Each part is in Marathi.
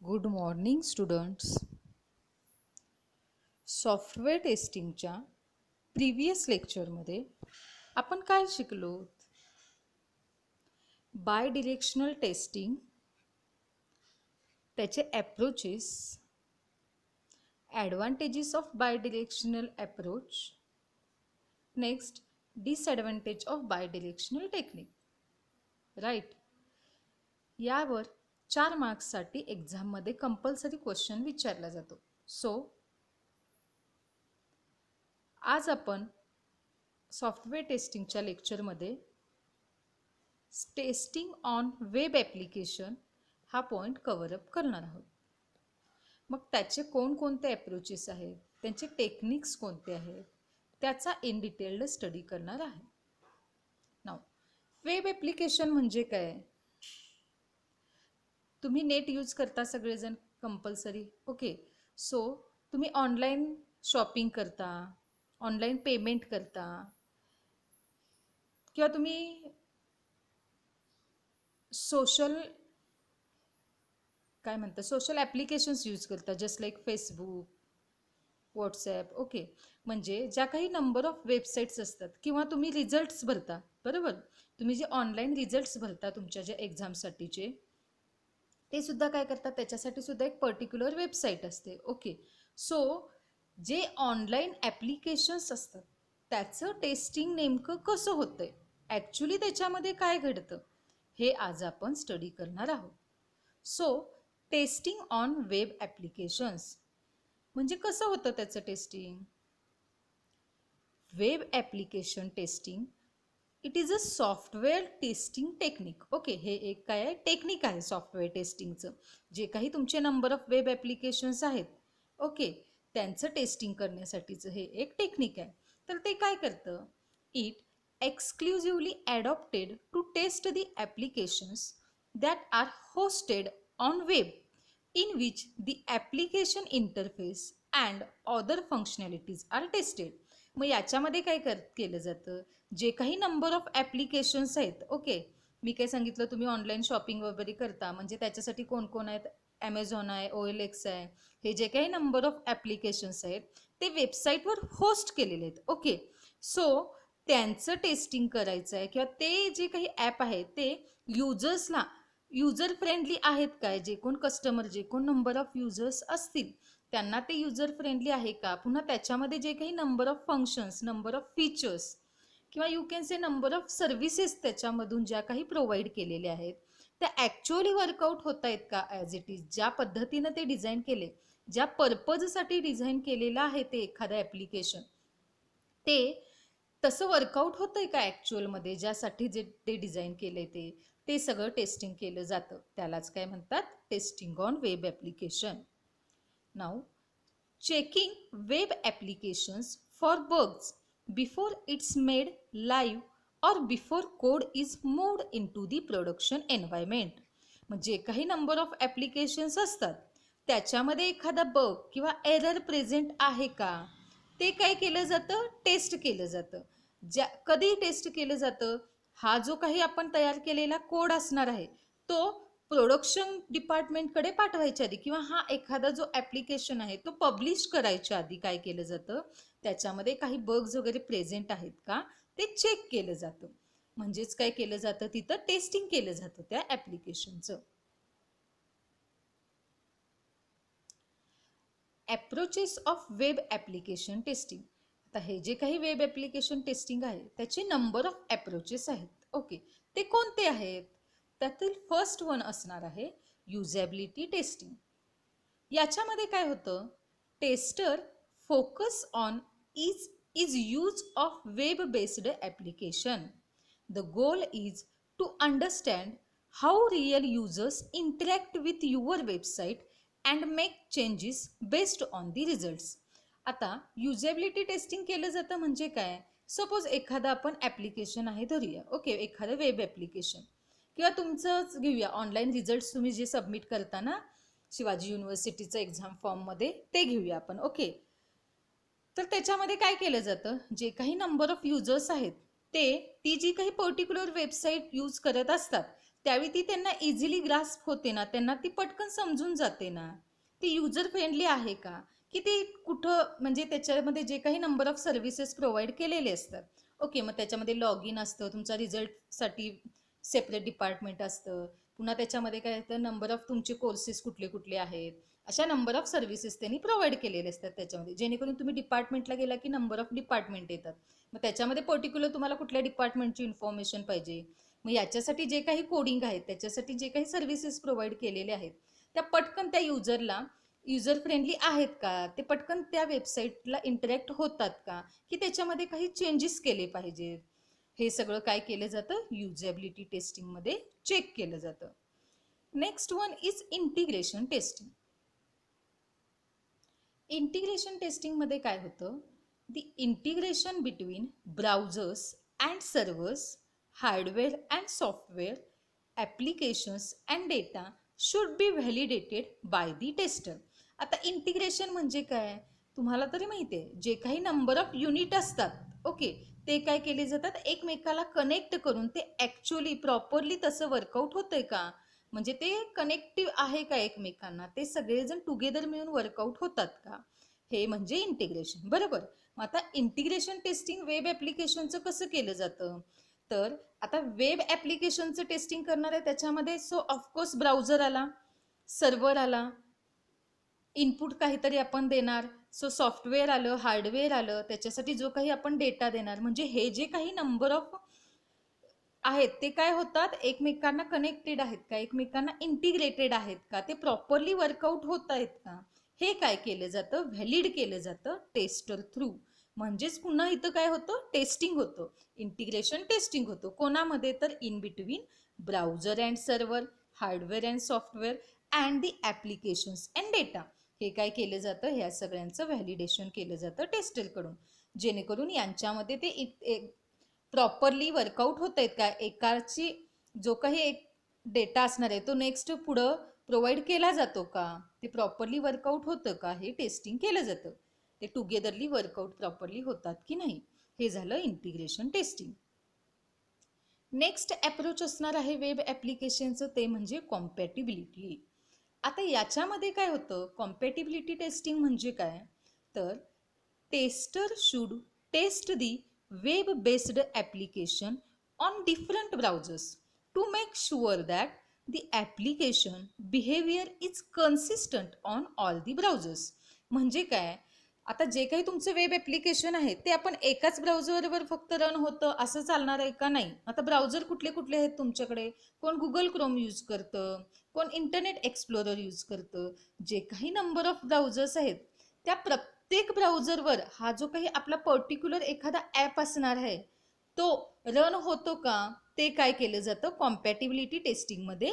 Good morning students. सॉफ्टवेअर टेस्टिंगच्या प्रिव्हियस लेक्चरमध्ये आपण काय शिकलो? बाय डिरेक्शनल टेस्टिंग, त्याचे approaches, advantages of bidirectional approach, next disadvantage of bidirectional technique. Right. यावर 4 मार्क्ससाठी एक्झाममध्ये कंपल्सरी क्वेश्चन विचारला जातो. सो आज आपण सॉफ्टवेअर टेस्टिंगच्या लेक्चरमध्ये टेस्टिंग ऑन वेब ॲप्लिकेशन हा पॉईंट कव्हर अप करणार आहोत. मग त्याचे कोणकोणते ॲप्रोचेस आहेत, त्यांचे टेक्निक्स कोणते आहेत, त्याचा इन डिटेल्ड स्टडी करणार आहे. नाव, वेब ॲप्लिकेशन म्हणजे काय? तुम्ही नेट यूज करता सगळेजण कंपल्सरी. ओके. सो तुम्ही ऑनलाईन शॉपिंग करता, ऑनलाईन पेमेंट करता, किंवा तुम्ही सोशल ॲप्लिकेशन्स यूज करता, just like Facebook, WhatsApp. Okay. म्हणजे ज्या काही नंबर ऑफ वेबसाईट्स असतात, किंवा तुम्ही रिझल्ट्स भरता, बरोबर. तुम्ही जे ऑनलाईन रिझल्ट्स भरता तुमच्या ज्या एक्झामसाठीचे, ते सुद्धा काय करतात, त्याच्यासाठी सुद्धा एक पर्टिक्युलर वेबसाईट असते. ओके. सो जे ऑनलाईन ॲप्लिकेशन्स असतात त्याचं टेस्टिंग नेमकं कसं होतं आहे, ॲक्च्युली त्याच्यामध्ये काय घडतं, हे आज आपण स्टडी करणार आहोत. So testing on web applications म्हणजे कसं होतं त्याचं testing? Web application testing it is a software testing technique. Okay. हे एक काय आहे, टेक्निक आहे सॉफ्टवेअर टेस्टिंगचं. जे काही तुमचे नंबर ऑफ वेब ॲप्लिकेशन्स आहेत, ओके, त्यांचं टेस्टिंग करण्यासाठीचं हे एक टेक्निक आहे. तर ते काय करतं? It exclusively adopted to test the applications that are hosted on web in which the application interface and other functionalities are tested. मग याच्यामध्ये काय केलं जातं, जे काही नंबर ऑफ ॲप्लिकेशन्स आहेत, ओके, मी काय सांगितलं, तुम्ही ऑनलाईन शॉपिंग वगैरे करता, म्हणजे त्याच्यासाठी कोण कोण आहेत, ॲमेझॉन आहे, OLX आहे, हे जे काही नंबर ऑफ ॲप्लिकेशन्स आहेत ते वेबसाईटवर होस्ट केलेले आहेत. ओके. सो त्यांचं टेस्टिंग करायचं आहे, किंवा ते जे काही ॲप आहे ते युजर्सला युजर फ्रेंडली आहेत काय, जे कोण कस्टमर, जे कोण नंबर ऑफ युजर्स असतील त्यांना ते युजर फ्रेंडली आहे का, पुन्हा त्याच्यामध्ये जे काही number of functions, number of features, किंवा you can say number of services त्याच्यामधून ज्या काही प्रोव्हाइड केलेल्या आहेत त्या ॲक्च्युअली वर्कआउट होत आहेत का, ॲज इट इज ज्या पद्धतीनं ते डिझाईन केले, ज्या पर्पजसाठी डिझाईन केलेलं आहे ते एखादं ॲप्लिकेशन, ते तसं वर्कआउट होतंय का ॲक्च्युअलमध्ये, ज्यासाठी जे ते डिझाईन केले ते सगळं टेस्टिंग केलं जातं. त्यालाच काय म्हणतात, testing on web application. Now, checking web applications for bugs before it's made live or before code is moved into the production environment. म्हणजे काही नंबर ऑफ ॲप्लिकेशन्स असतात त्याच्यामध्ये एखादा बग किंवा एरर प्रेझेंट आहे का, ते काय केलं जातं, टेस्ट केलं जातं. कधी टेस्ट केलं जातं, हा जो काही आपण तयार केलेला कोड असणार आहे तो प्रोडक्शन डिपार्टमेंटकडे पाठवायच्या आधी, किंवा हा एखादा जो ॲप्लिकेशन आहे तो पब्लिश करायच्या आधी काय केलं जातं, त्याच्यामध्ये काही बग्स वगैरे प्रेझेंट आहेत का ते चेक केलं जातं. म्हणजेच काय केलं जातं, तिथं टेस्टिंग केलं जातं त्या ॲप्लिकेशनचं. ॲप्रोचेस ऑफ वेब ॲप्लिकेशन टेस्टिंग. आता हे जे काही वेब ॲप्लिकेशन टेस्टिंग आहे त्याचे नंबर ऑफ ॲप्रोचेस आहेत. ओके. ते कोणते आहेत? त्यातील फर्स्ट वन असणार आहे युजेबिलिटी टेस्टिंग. याच्यामध्ये काय होतं, tester focus on is use of web based application. The goal is to understand how real users interact with your website and make changes based on the results. आता युजेबिलिटी टेस्टिंग केलं जातं म्हणजे काय, सपोज एखादं आपण ॲप्लिकेशन आहे धरूया, ओके, एखादं वेब ॲप्लिकेशन, किंवा तुमचंच घेऊया ऑनलाईन रिझल्ट्स तुम्ही जे सबमिट करता ना शिवाजी युनिव्हर्सिटीचं एक्झाम फॉर्ममध्ये, ते घेऊया आपण. ओके. तर त्याच्यामध्ये काय केलं जातं, जे काही नंबर ऑफ युजर्स आहेत ती जी काही पर्टिक्युलर वेबसाईट यूज करत असतात त्यावेळी ती त्यांना इझिली ग्रास्प होते ना, त्यांना ती पटकन समजून जाते ना, ती युजर फ्रेंडली आहे का, की ती कुठं म्हणजे त्याच्यामध्ये जे काही नंबर ऑफ सर्व्हिसेस प्रोव्हाइड केलेले असतात. ओके, मग त्याच्यामध्ये लॉग इन असतं, तुमचा रिझल्टसाठी सेपरेट डिपार्टमेंट असतं, पुन्हा त्याच्यामध्ये काय येतं, नंबर ऑफ तुमचे कोर्सेस कुठले कुठले आहेत, अशा नंबर ऑफ सर्व्हिसेस त्यांनी प्रोव्हाइड केलेले असतात त्याच्यामध्ये, जेणेकरून तुम्ही डिपार्टमेंटला गेला की नंबर ऑफ डिपार्टमेंट येतात. मग त्याच्यामध्ये पर्टिक्युलर तुम्हाला कुठल्या डिपार्टमेंटची इन्फॉर्मेशन पाहिजे, मग याच्यासाठी जे काही कोडिंग आहेत, त्याच्यासाठी जे काही सर्व्हिसेस प्रोव्हाइड केलेले आहेत, त्या पटकन त्या युजरला युजर फ्रेंडली आहेत का, ते पटकन त्या वेबसाईटला इंटरॅक्ट होतात का, की त्याच्यामध्ये काही चेंजेस केले पाहिजेत, हे सगळं काय केलं जातं, युजेबिलिटी टेस्टिंगमध्ये चेक केलं जातं. Next one is integration testing. Integration टेस्टिंगमध्ये काय होतं, the integration between browsers and servers, hardware and software, applications and data should be validated by the tester. आता इंटिग्रेशन म्हणजे काय, तुम्हाला तरी माहिती आहे, जे काही नंबर ऑफ युनिट असतात, ओके, ते काय केले जातात, एकमेकाला कनेक्ट करून ते ॲक्च्युअली प्रॉपरली तसं वर्कआउट होतंय का, म्हणजे ते कनेक्टिव्ह आहे का एकमेकांना, ते सगळेजण टुगेदर मिळून वर्कआउट होतात का, हे म्हणजे इंटिग्रेशन. बरोबर. मग आता इंटिग्रेशन टेस्टिंग वेब ॲप्लिकेशनचं कसं केलं जातं, तर आता वेब ॲप्लिकेशनचं टेस्टिंग करणार आहे त्याच्यामध्ये, सो ऑफकोर्स ब्राउझर आला, सर्व्हर आला, इनपुट काहीतरी आपण देणार, सो सॉफ्टवेअर आलं, हार्डवेअर आलं, त्याच्यासाठी जो काही आपण डेटा देणार, म्हणजे हे जे काही नंबर ऑफ आहेत ते काय होतात, एकमेकांना कनेक्टेड आहेत का, एकमेकांना इंटिग्रेटेड आहेत का, ते प्रॉपरली वर्कआउट होत आहेत का, हे काय केलं जातं, व्हॅलिड केलं जातं टेस्टर थ्रू. म्हणजेच पुन्हा इथं काय होतं, टेस्टिंग होतं, इंटिग्रेशन टेस्टिंग होतं, कोणामध्ये, तर in between browser and server, hardware and software and the applications and data, हे काय केलं जातं, ह्या सगळ्यांचं व्हॅलिडेशन केलं जातं टेस्टरकडून, जेणेकरून यांच्यामध्ये ते प्रॉपरली वर्कआउट होत आहेत का, एकाची जो काही एक डेटा असणार आहे तो नेक्स्ट पुढं प्रोव्हाइड केला जातो का, ते प्रॉपरली वर्कआउट होतं का, हे टेस्टिंग केलं जातं, ते टुगेदरली वर्कआउट प्रॉपरली होतात की नाही, हे झालं इंटिग्रेशन टेस्टिंग. नेक्स्ट अप्रोच असणार आहे वेब ॲप्लिकेशनचं, ते म्हणजे कॉम्पॅटिबिलिटी. आता याच्यामध्ये काय होतं, कॉम्पॅटिबिलिटी टेस्टिंग म्हणजे काय, तर tester should test the web based application on different browsers to make sure that the application behavior is consistent on all the browsers. म्हणजे काय, आता जे काही तुमचं वेब ॲप्लिकेशन आहे ते आपण एकाच ब्राउझरवर फक्त रन होतं असं चालणार आहे का, नाही. आता ब्राउझर कुठले कुठले आहेत तुमच्याकडे, कोण गुगल क्रोम यूज करतं, कोण इंटरनेट एक्सप्लोरर यूज करतं, जे काही नंबर ऑफ ब्राउझर्स आहेत त्या प्रत्येक ब्राउझरवर हा जो काही आपला पर्टिक्युलर एखादा ॲप असणार आहे तो रन होतो का, ते काय केलं जातं, कॉम्पॅटिबिलिटी टेस्टिंगमध्ये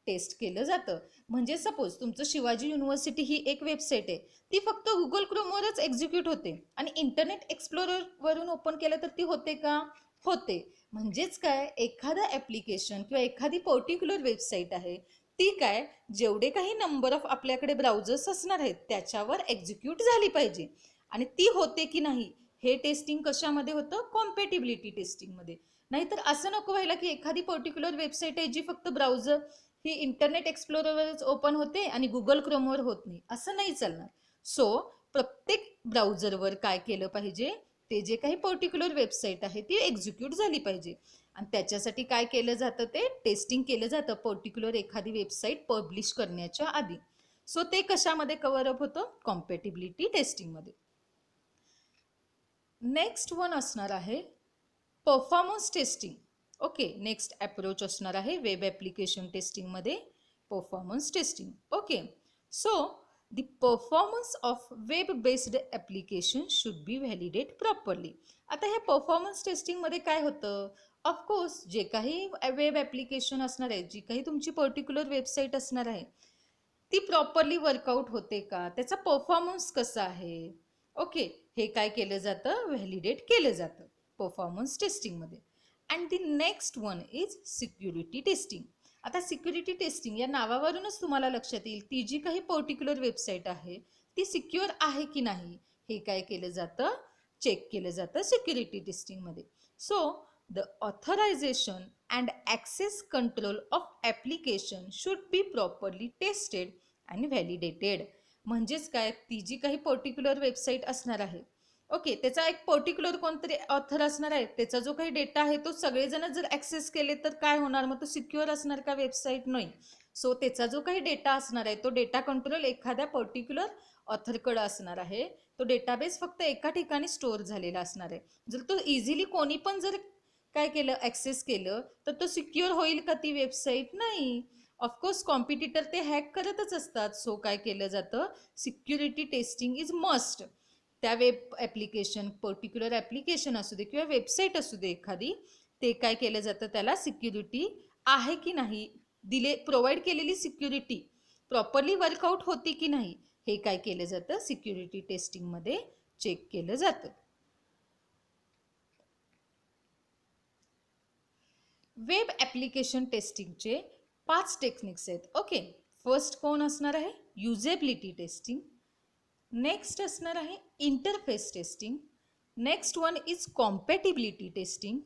टेस्ट केलं जातं. म्हणजे सपोज तुमचं शिवाजी युनिव्हर्सिटी ही एक वेबसाईट आहे, ती फक्त गुगल क्रोमवरच एक्झिक्यूट होते आणि इंटरनेट एक्सप्लोरर वरून ओपन केलं तर ती होते का, होते. म्हणजेच काय, एखादा ॲप्लिकेशन किंवा एखादी पर्टिक्युलर वेबसाईट आहे ती काय, जेवढे काही नंबर ऑफ आपल्याकडे ब्राउझर्स असणार आहेत त्याच्यावर एक्झिक्यूट झाली पाहिजे, आणि ती होते की नाही हे टेस्टिंग कशामध्ये होतं, कॉम्पॅटिबिलिटी टेस्टिंगमध्ये. नाहीतर असं नको व्हायला की एखादी पर्टिक्युलर वेबसाईट आहे जी फक्त ब्राउझर ही इंटरनेट एक्सप्लोररवरच ओपन होते आणि गुगल क्रोमवर होत नाही, असं नाही चालणार. सो प्रत्येक ब्राउझरवर काय केलं पाहिजे, ते जे काही पर्टिक्युलर वेबसाईट आहे ती एक्झिक्यूट झाली पाहिजे, आणि त्याच्यासाठी काय केलं जातं, ते टेस्टिंग केलं जातं पर्टिक्युलर एखादी वेबसाईट पब्लिश करण्याच्या आधी. सो ते कशामध्ये कव्हर अप होतं, कॉम्पॅटिबिलिटी टेस्टिंगमध्ये. नेक्स्ट वन असणार आहे performance testing. Okay, next approach असणार आहे वेब ॲप्लिकेशन टेस्टिंगमध्ये performance testing. Okay, so the performance of web based application should be validate properly. आता ह्या परफॉर्मन्स टेस्टिंगमध्ये काय होतं, ऑफकोर्स जे काही वेब ॲप्लिकेशन असणार आहे, जी काही तुमची पर्टिक्युलर वेबसाईट असणार आहे ती प्रॉपरली वर्कआउट होते का, त्याचा परफॉर्मन्स कसा आहे, ओके, हे काय केलं जातं, व्हॅलिडेट केलं जातं परफॉर्मन्स टेस्टिंगमध्ये. And the next one is security testing. आता सिक्युरिटी टेस्टिंग या नावावरूनच तुम्हाला लक्षात येईल ती जी काही पर्टिक्युलर वेबसाईट आहे ती सिक्युअर आहे की नाही हे काय केलं जातं, चेक केलं जातं सिक्युरिटी टेस्टिंगमध्ये. So The authorization and access control of application should be properly tested and validated. म्हणजेच काय, ती जी काही पर्टिक्युलर वेबसाईट असणार आहे, ओके, त्याचा एक पर्टिक्युलर कोणतरी ऑथर असणार आहे, त्याचा जो काही डेटा आहे तो सगळेजण जर ॲक्सेस केले तर काय होणार, मग तो सिक्युअर असणार का वेबसाईट? नाही. सो त्याचा जो काही डेटा असणार आहे तो डेटा कंट्रोल एखाद्या पर्टिक्युलर ऑथरकडे असणार आहे. तो डेटाबेस फक्त एका ठिकाणी स्टोअर झालेला असणार आहे. जर तो इझिली कोणी पण जर काय केलं, ॲक्सेस केलं, तर तो सिक्युअर होईल का ती वेबसाईट? नाही. ऑफकोर्स कॉम्पिटिटर ते हॅक करतच असतात. सो काय केलं जातं, सिक्युरिटी टेस्टिंग इज मस्ट. त्या वेब ॲप्लिकेशन, पर्टिक्युलर ॲप्लिकेशन असू दे किंवा वेबसाईट असू दे एखादी, ते काय केलं जातं, त्याला सिक्युरिटी आहे की नाही, प्रोव्हाइड केलेली सिक्युरिटी प्रॉपरली वर्कआउट होती की नाही, हे काय केलं जातं, सिक्युरिटी टेस्टिंगमध्ये चेक केलं जातं. वेब ॲप्लिकेशन टेस्टिंगचे 5 टेक्निक्स आहेत. ओके, फर्स्ट कोण असणार आहे, युजेबिलिटी टेस्टिंग. नेक्स्ट असणार आहे interface testing. Next one is compatibility testing.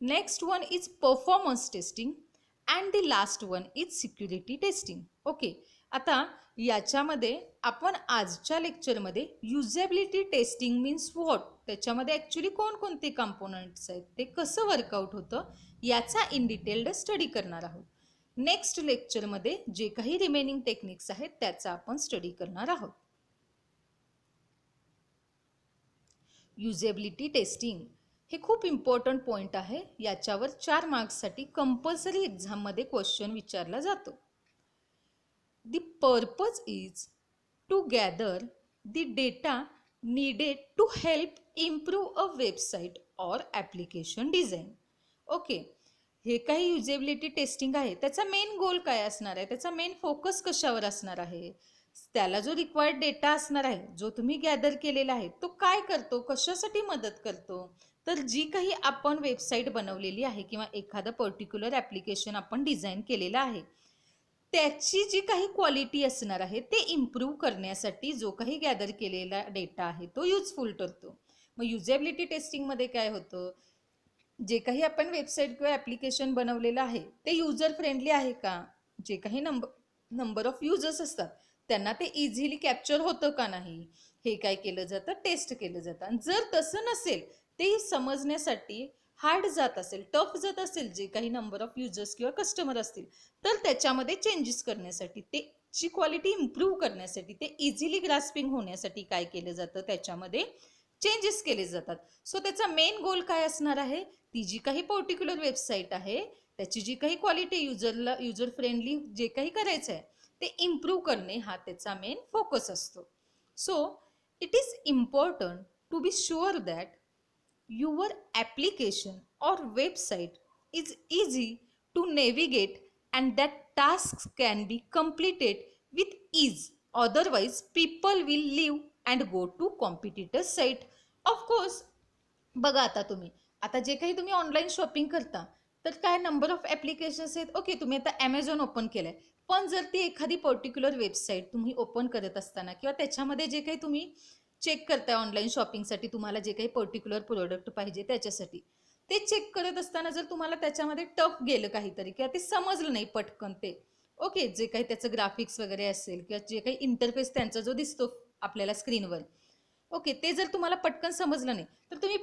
Next one is performance testing and the last one is security testing. Okay, आता याच्यामध्ये आपण आजच्या लेक्चरमध्ये युजेबिलिटी टेस्टिंग मीन्स व्हॉट, त्याच्यामध्ये ॲक्च्युली कोणकोणते कंपोनंट्स आहेत, ते कसं वर्कआउट होतं, याचा इन डिटेल्ड स्टडी करणार आहोत. नेक्स्ट लेक्चरमध्ये जे काही रिमेनिंग टेक्निक्स आहेत त्याचा आपण स्टडी करणार आहोत. युजेबिलिटी टेस्टिंग हे खूप इम्पॉर्टंट पॉईंट आहे. याच्यावर 4 मार्क्ससाठी कंपल्सरी एक्झाममध्ये क्वेश्चन विचारला जातो. The purpose is to gather the data needed to help improve a website or application design. Okay, हे काही युजेबिलिटी टेस्टिंग आहे, त्याचा मेन गोल काय असणार आहे, त्याचा मेन फोकस कशावर असणार आहे, त्याला जो रिक्वायर्ड डेटा असणार आहे, जो तुम्ही गॅदर केलेला आहे, तो काय करतो, कशासाठी मदत करतो. तर जी काही आपण वेबसाईट बनवलेली आहे किंवा एखादं पर्टिक्युलर ॲप्लिकेशन आपण डिझाईन केलेलं आहे, त्याची जी काही क्वालिटी असणार आहे ते इम्प्रूव्ह करण्यासाठी जो काही गॅदर केलेला डेटा आहे तो युजफुल ठरतो. मग युजेबिलिटी टेस्टिंगमध्ये काय होतं, जे काही आपण वेबसाईट किंवा ॲप्लिकेशन बनवलेलं आहे ते युजर फ्रेंडली आहे का, जे काही नंबर ऑफ युजर्स असतात त्यांना ते इझिली कॅप्चर होतं का नाही, हे काय केलं जातं, टेस्ट केलं जातं. आणि जर तसं नसेल, ते समजण्यासाठी हार्ड जात असेल, टफ जात असेल, जे काही नंबर ऑफ युजर्स किंवा कस्टमर असतील, तर त्याच्यामध्ये चेंजेस करण्यासाठी, ते ची क्वालिटी इम्प्रूव्ह करण्यासाठी, ते इझिली ग्रास्पिंग होण्यासाठी काय केलं जातं, त्याच्यामध्ये चेंजेस केले जातात. सो त्याचा मेन गोल काय असणार आहे, ती जी काही पर्टिक्युलर वेबसाईट आहे त्याची जी काही क्वालिटी युजर फ्रेंडली जे काही करायचं आहे ते इम्प्रूव्ह करणे, हा त्याचा मेन फोकस असतो. So it is important to be sure that your application or website is easy to navigate and that tasks can be completed with ease, otherwise people will leave and go to competitor site. Of course, बघा आता जे काही तुम्ही ऑनलाईन शॉपिंग करता तर काय नंबर ऑफ ॲप्लिकेशन्स आहेत. ओके, तुम्ही आता ॲमेझॉन ओपन केलंय, पण जर ती एखादी पर्टिक्युलर वेबसाईट तुम्ही ओपन करत असताना किंवा त्याच्यामध्ये जे काही तुम्ही चेक करताय ऑनलाईन शॉपिंगसाठी, तुम्हाला जे काही पर्टिक्युलर प्रोडक्ट पाहिजे त्याच्यासाठी, ते चेक करत असताना जर तुम्हाला त्याच्यामध्ये टफ गेलं काहीतरी किंवा ते समजलं नाही पटकन, ते ओके, जे काही त्याचं ग्राफिक्स वगैरे असेल किंवा जे काही इंटरफेस त्यांचा जो दिसतो आपल्याला स्क्रीनवर, ओके, ते जर तुम्हाला पटकन समजलं नाही तर तुम्ही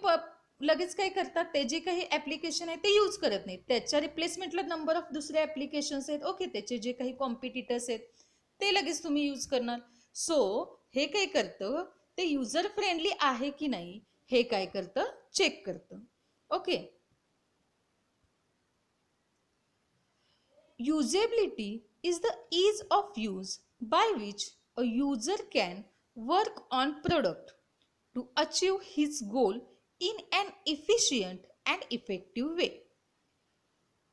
लगेच काय करतात, ते जे काही ॲप्लिकेशन आहे ते यूज करत नाही, त्याच्या रिप्लेसमेंटला नंबर ऑफ दुसरे ॲप्लिकेशन्स आहेत, ओके, त्याचे जे काही कॉम्पिटिटर्स आहेत ते लगेच तुम्ही यूज करणार. सो हे काय करतं, ते युजर फ्रेंडली आहे की नाही हे काय करतं, चेक करतं. Okay, usability is the ease of use by which a user can work on product to achieve his goal in an efficient and effective way.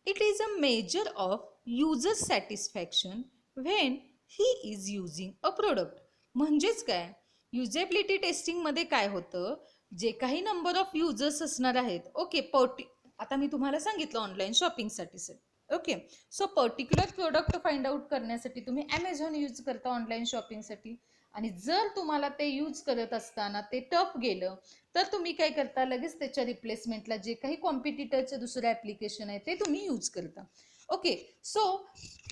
It is a measure of user satisfaction when he is using a product. म्हणजेच काय, युजेबिलिटी टेस्टिंगमध्ये काय होतं, जे काही नंबर ऑफ युजर्स असणार आहेत, ओके, आता मी तुम्हाला सांगितलं ऑनलाईन शॉपिंगसाठी sir, okay, so particular product find out करण्यासाठी तुम्ही ॲमेझॉन यूज करता ऑनलाईन शॉपिंगसाठी. आणि जर तुम्हाला ते यूज करत असताना ते टफ गेलं तर तुम्ही काय करता, लगेच त्याच्या रिप्लेसमेंटला जे काही कॉम्पिटिटरचं दुसरं ॲप्लिकेशन आहे ते तुम्ही यूज करता. ओके, सो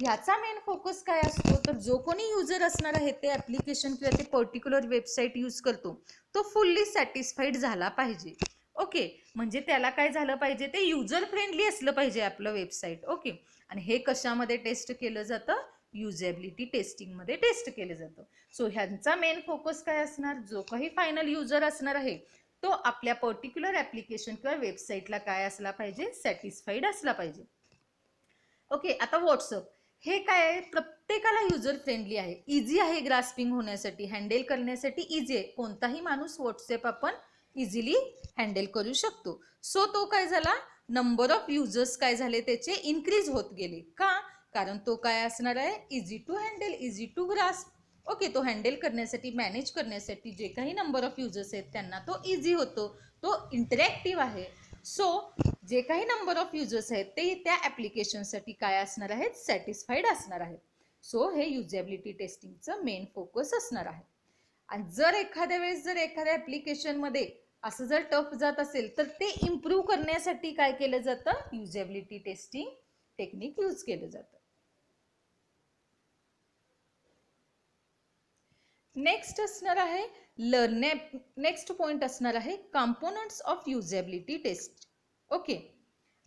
ह्याचा मेन फोकस काय असतो, तर जो कोणी युजर असणार आहे ते ॲप्लिकेशन किंवा ते पर्टिक्युलर वेबसाईट यूज करतो तो फुल्ली सॅटिस्फाईड झाला पाहिजे. ओके, म्हणजे त्याला काय झालं पाहिजे, ते युजर फ्रेंडली असलं पाहिजे आपलं वेबसाईट. ओके, आणि हे कशामध्ये टेस्ट केलं जातं, युजेबिलिटी टेस्टिंगमध्ये टेस्ट केलं जातं. सो ह्यांचा मेन फोकस काय असणार, जो काही फायनल युजर असणार आहे तो आपल्या पर्टिक्युलर ॲप्लिकेशन किंवा वेबसाईटला काय असला पाहिजे, सॅटिस्फाईड असला पाहिजे. ओके, आता व्हॉट्सअप हे काय आहे, प्रत्येकाला युजर फ्रेंडली आहे, इझी आहे ग्रास्पिंग होण्यासाठी, हँडल करण्यासाठी इझी आहे. कोणताही माणूस व्हॉट्सअप आपण इझिली हँडल करू शकतो. सो तो काय झाला, नंबर ऑफ युजर्स काय झाले त्याचे इन्क्रीज होत गेले. का, कारण तो काय असणार आहे, easy to handle, easy to grasp. Okay, तो हँडल करण्यासाठी, मॅनेज करण्यासाठी जे काही नंबर ऑफ युजर्स आहेत त्यांना तो इझी होतो, तो इंटरॅक्टिव्ह आहे. सो जे काही नंबर ऑफ युजर्स आहेत ते त्या ॲप्लिकेशनसाठी काय असणार आहेत, सॅटिस्फाईड असणार आहेत. सो हे युजेबिलिटी टेस्टिंगचं मेन फोकस असणार आहे. आणि जर एखाद्या वेळेस जर एखाद्या ॲप्लिकेशनमध्ये असं जर टफ जात असेल तर ते इम्प्रूव्ह करण्यासाठी काय केलं जातं, युजेबिलिटी टेस्टिंग टेक्निक यूज केलं जातं. नेक्स्ट असणार आहे नेक्स्ट पॉइंट असणार आहे components of usability test. Okay,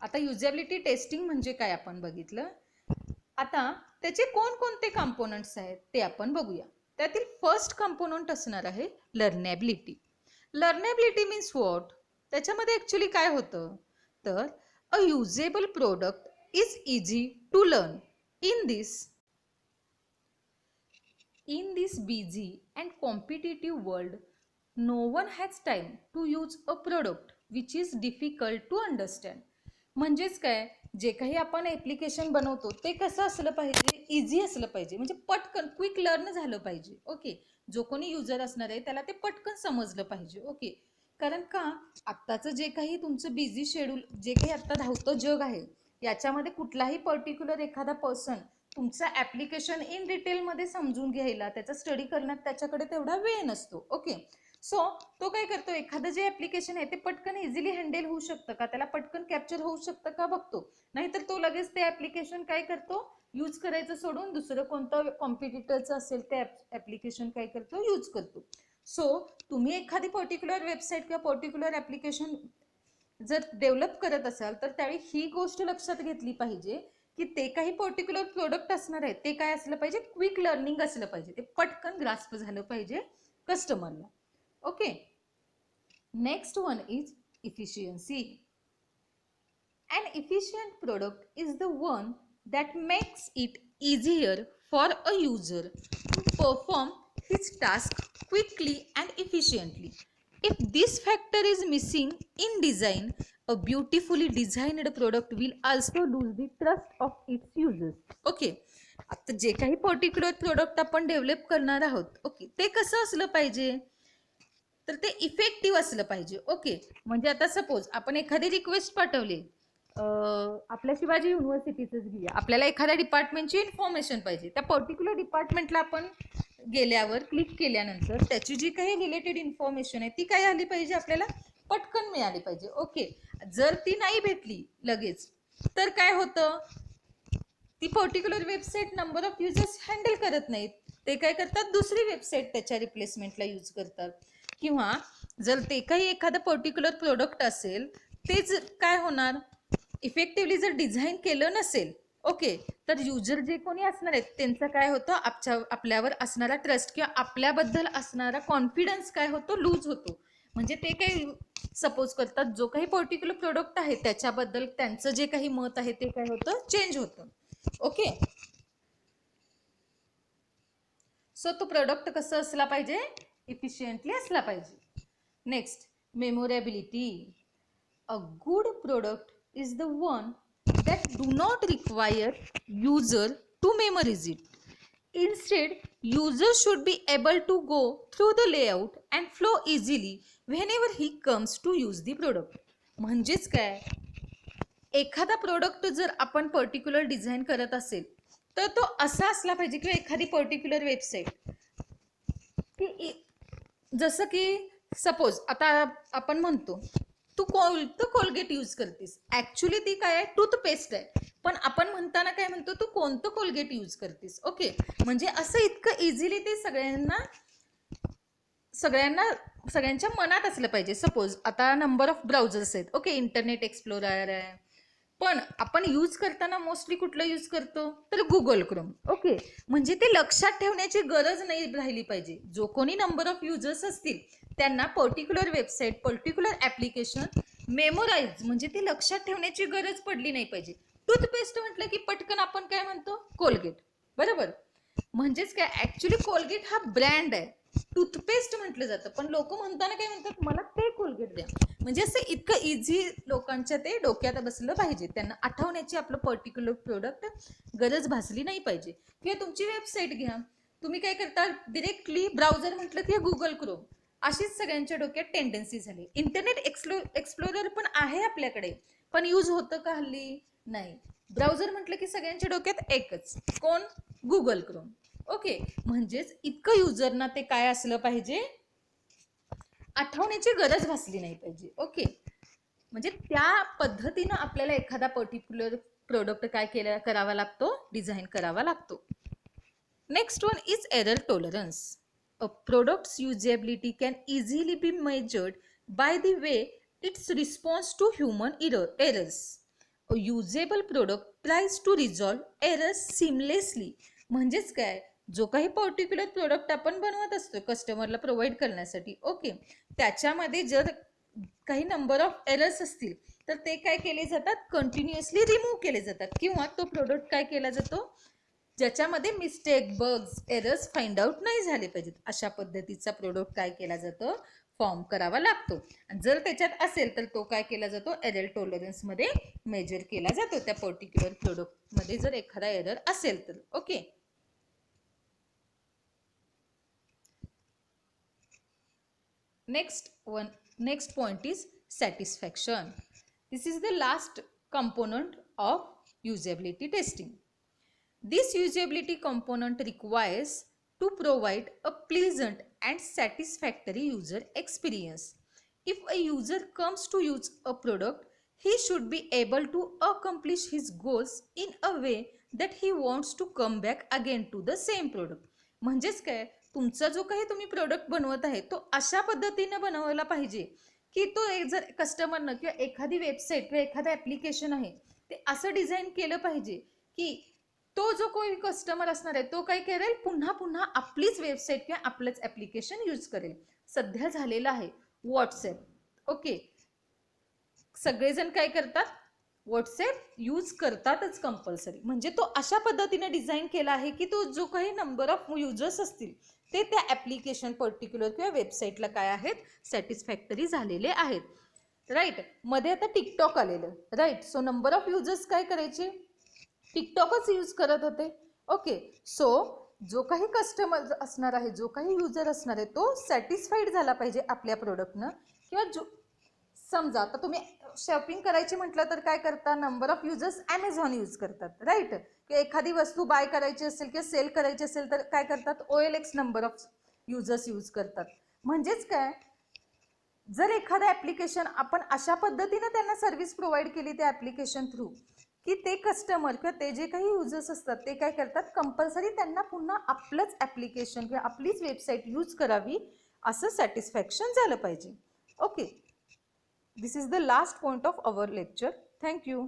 आता युजेबिलिटी टेस्टिंग म्हणजे काय आपण बघितलं. आता त्याचे कोणकोणते कंपोनंट्स आहेत ते आपण बघूया. त्यातील फर्स्ट कंपोनंट असणार आहे लर्नेबिलिटी. लर्नेबिलिटी मीन्स व्हॉट, त्याच्यामध्ये ॲक्च्युली काय होतं, तर a usable product is easy to learn in this In this busy and competitive world, no one has time to use a product which is difficult to understand. म्हणजेच काय, जे काही आपण ॲप्लिकेशन बनवतो ते कसं असलं पाहिजे, इझी असलं पाहिजे, म्हणजे पटकन क्विक लर्न झालं पाहिजे. ओके, जो कोणी युजर असणार आहे त्याला ते पटकन समजलं पाहिजे. ओके, कारण का, आत्ताचं जे काही तुमचं बिझी शेड्यूल, जे काही आत्ता धावतं जग आहे, याच्यामध्ये कुठलाही पर्टिक्युलर एखादा पर्सन तुमचा ॲप्लिकेशन इन डिटेलमध्ये समजून घ्यायला, त्याचा स्टडी करण्यात त्याच्याकडे तेवढा वेळ नसतो. ओके, सो तो काय करतो, एखादं जे ॲप्लिकेशन आहे ते पटकन इझिली हँडल होऊ शकतं का, त्याला पटकन कॅप्चर होऊ शकतं का बघतो, नाहीतर तो लगेच ते ॲप्लिकेशन काय करतो, यूज करायचं सोडून दुसरं कोणतं कॉम्पिटिटरचं असेल ते ॲप्लिकेशन काय करतो, यूज करतो. सो तुम्ही एखादी पर्टिक्युलर वेबसाईट किंवा पर्टिक्युलर ॲप्लिकेशन जर डेव्हलप करत असाल तर त्यावेळी ही गोष्ट लक्षात घेतली पाहिजे की ते काही पर्टिक्युलर प्रोडक्ट असणार आहे ते काय असलं पाहिजे, क्विक लर्निंग असलं पाहिजे, ते पटकन ग्रास्प झालं पाहिजे कस्टमरला. Okay, next one is efficiency. An efficient product is the one that makes it easier for a user to perform his task quickly and efficiently. If this factor is missing in design, a beautifully designed product will also lose the trust of its users. Okay, आता जे काही पर्टिक्युलर प्रोडक्ट आपण डेव्हलप करणार आहोत, ओके, ते कसं असलं पाहिजे, तर ते इफेक्टिव्ह असलं पाहिजे. ओके, म्हणजे आता सपोज आपण एखादी रिक्वेस्ट पाठवली, आपल्या शिवाजी युनिव्हर्सिटीचंच घेऊया, आपल्याला एखाद्या डिपार्टमेंटची इन्फॉर्मेशन पाहिजे, त्या पर्टिक्युलर डिपार्टमेंटला आपण गेल्यावर क्लिक केल्यानंतर त्याची जी काही रिलेटेड इन्फॉर्मेशन आहे ती काय आली पाहिजे, आपल्याला पटकन मिळाली पाहिजे. ओके, जर ती नाही भेटली लगेच तर काय होतं, ती particular website number of users handle करत नाहीत, ते काय करतात, दुसरी वेबसाईट त्याच्या रिप्लेसमेंटला यूज करतात. किंवा जर ते काही एखादं पर्टिक्युलर प्रोडक्ट असेल तेच काय होणार, इफेक्टिव्हली जर डिझाईन केलं नसेल, ओके, तर युजर जे कोणी असणार आहेत त्यांचं काय होतं, आपल्यावर असणारा ट्रस्ट किंवा आपल्याबद्दल असणारा कॉन्फिडन्स काय होतो, लूज होतो. म्हणजे ते काही सपोज करतात, जो काही पर्टिक्युलर प्रोडक्ट आहे त्याच्याबद्दल त्यांचं जे काही मत आहे ते काय होतं, चेंज होतं. ओके, सो तो प्रोडक्ट कसं असला पाहिजे, इफिशियंटली असला पाहिजे. Next, मेमोरेबिलिटी. A good product is the one that do not require user to memorize it. Instead, user should be able to go through the layout and flow easily whenever he comes to use the product. म्हणजेच काय, एखादा प्रोडक्ट जर आपण पर्टिक्युलर डिझाईन करत असेल तर तो असा असला पाहिजे, किंवा एखादी पर्टिक्युलर वेबसाईट की जसं की सपोज आता आपण म्हणतो तू कोणतं कोलगेट यूज करतेस, ऍक्च्युली ती काय आहे, टूथपेस्ट आहे, पण आपण म्हणताना काय म्हणतो, तू कोणतं कोलगेट यूज करतेस. ओके, म्हणजे असं इतकं इझिली ते सगळ्यांच्या मनात असलं पाहिजे. सपोज आता नंबर ऑफ ब्राउझर्स आहेत. ओके, इंटरनेट एक्सप्लोरर आहे, पण आपण यूज करताना मोस्टली कुठलं यूज करतो, तर गुगल क्रोम. ओके, म्हणजे ते लक्षात ठेवण्याची गरज नाही राहिली पाहिजे. जो कोणी नंबर ऑफ युजर्स असतील त्यांना particular website, particular application memorise म्हणजे ते लक्षात ठेवण्याची गरज पडली नाही पाहिजे. टूथपेस्ट म्हटलं की पटकन आपण काय म्हणतो, कोलगेट. बरोबर, म्हणजेच काय, ऍक्च्युली कोलगेट हा ब्रँड आहे, टूथपेस्ट म्हटलं जातं, पण लोक म्हणताना काय म्हणतात, मला ते कोलगेट द्या. म्हणजे असं इतकं इझी लोकांच्या ते डोक्यात बसलं पाहिजे, त्यांना आठवण्याची आपलं पर्टिक्युलर प्रोडक्ट गरज भासली नाही पाहिजे. किंवा तुमची वेबसाईट घ्या, तुम्ही काय करता, डिरेक्टली ब्राउझर म्हटलं की गुगल क्रोम, अशीच सगळ्यांच्या डोक्यात टेंडन्सी झाली. इंटरनेट एक्सप्लोरर पण आहे आपल्याकडे, पण यूज होतं का हल्ली, नाही. ब्राउझर म्हटलं की सगळ्यांच्या डोक्यात एकच, कोण, गुगल क्रोम. ओके, म्हणजेच इतकं युजरना ते काय असलं पाहिजे, आठवण्याची गरज भासली नाही पाहिजे. ओके, म्हणजे त्या पद्धतीनं आपल्याला एखादा पर्टिक्युलर प्रोडक्ट काय करावा लागतो, डिझाईन करावा लागतो. Next one is error tolerance. A product's usability can easily be measured by the way its response to human errors. A usable product tries to resolve errors seamlessly. म्हणजेच काय, जो काही पर्टिक्युलर प्रोडक्ट आपण बनवत असतो कस्टमरला प्रोव्हाइड करण्यासाठी, ओके, त्याच्यामध्ये जर काही नंबर ऑफ एरर्स असतील तर ते काय केले जातात, कंटिन्युअसली रिमूव्ह केले जातात, किंवा तो प्रोडक्ट काय केला जातो, ज्याच्यामध्ये mistake, bugs, errors find out नाही झाले पाहिजेत, अशा पद्धतीचा प्रोडक्ट काय केला जातो, फॉर्म करावा लागतो. आणि जर त्याच्यात असेल तर तो काय केला जातो, एरर टॉलरन्स मध्ये मेजर केला जातो, त्या पर्टिक्युलर प्रोडक्ट मध्ये जर एखादा एरर असेल तर. Okay, next point is satisfaction. This is the last component of usability testing. This usability component requires to provide a pleasant and satisfactory user experience. If a user comes to use a product, he should be able to accomplish his goals in a way that he wants to come back again to the same product. म्हणजेच काय, तुमचा जो काही तुम्ही प्रोडक्ट बनवत आहे तो अशा पद्धतीने बनवला पाहिजे की तो जर कस्टमरनं किंवा एखादी वेबसाईट किंवा एखादं ऍप्लिकेशन आहे ते असं डिझाईन केलं पाहिजे की तो जो कोणी कस्टमर असणार आहे तो काय करेल, पुन्हा पुन्हा आपलीच वेबसाईट किंवा आपलंच ऍप्लिकेशन यूज करेल. सध्या झालेलं आहे व्हॉट्सॲप. ओके, सगळेजण काय करतात, व्हॉट्सॲप यूज करतातच कंपल्सरी. म्हणजे तो अशा पद्धतीने डिझाईन केला आहे की तो जो काही नंबर ऑफ युजर्स असतील ते त्या ऍप्लिकेशन पर्टिक्युलर किंवा वेबसाईटला काय आहेत, सॅटिस्फॅक्टरी झालेले आहेत. राईट, मध्ये आता टिकटॉक आलेलं, right. So number of users काय करायचे, टिकटॉकच यूज करत होते. ओके, सो जो काही कस्टमर असणार आहे, जो काही युजर असणार आहे तो सॅटिस्फाईड झाला पाहिजे आपल्या प्रोडक्टनं. किंवा जो समजा आता तुम्ही शॉपिंग करायची म्हटलं तर काय करता, number of users Amazon use करतात, राईट. किंवा एखादी वस्तू बाय करायची असेल किंवा सेल करायची असेल तर काय करतात, OLX number of users use करतात. म्हणजेच काय, जर एखादं ऍप्लिकेशन आपण अशा पद्धतीने त्यांना सर्व्हिस प्रोव्हाइड केली त्या ऍप्लिकेशन थ्रू की ते कस्टमर किंवा ते जे काही युजर्स असतात ते काय करतात, कंपल्सरी त्यांना पुन्हा आपलंच ऍप्लिकेशन किंवा आपलीच वेबसाईट यूज करावी असं सॅटिस्फॅक्शन झालं पाहिजे. Okay, this is the last point of our lecture. Thank you.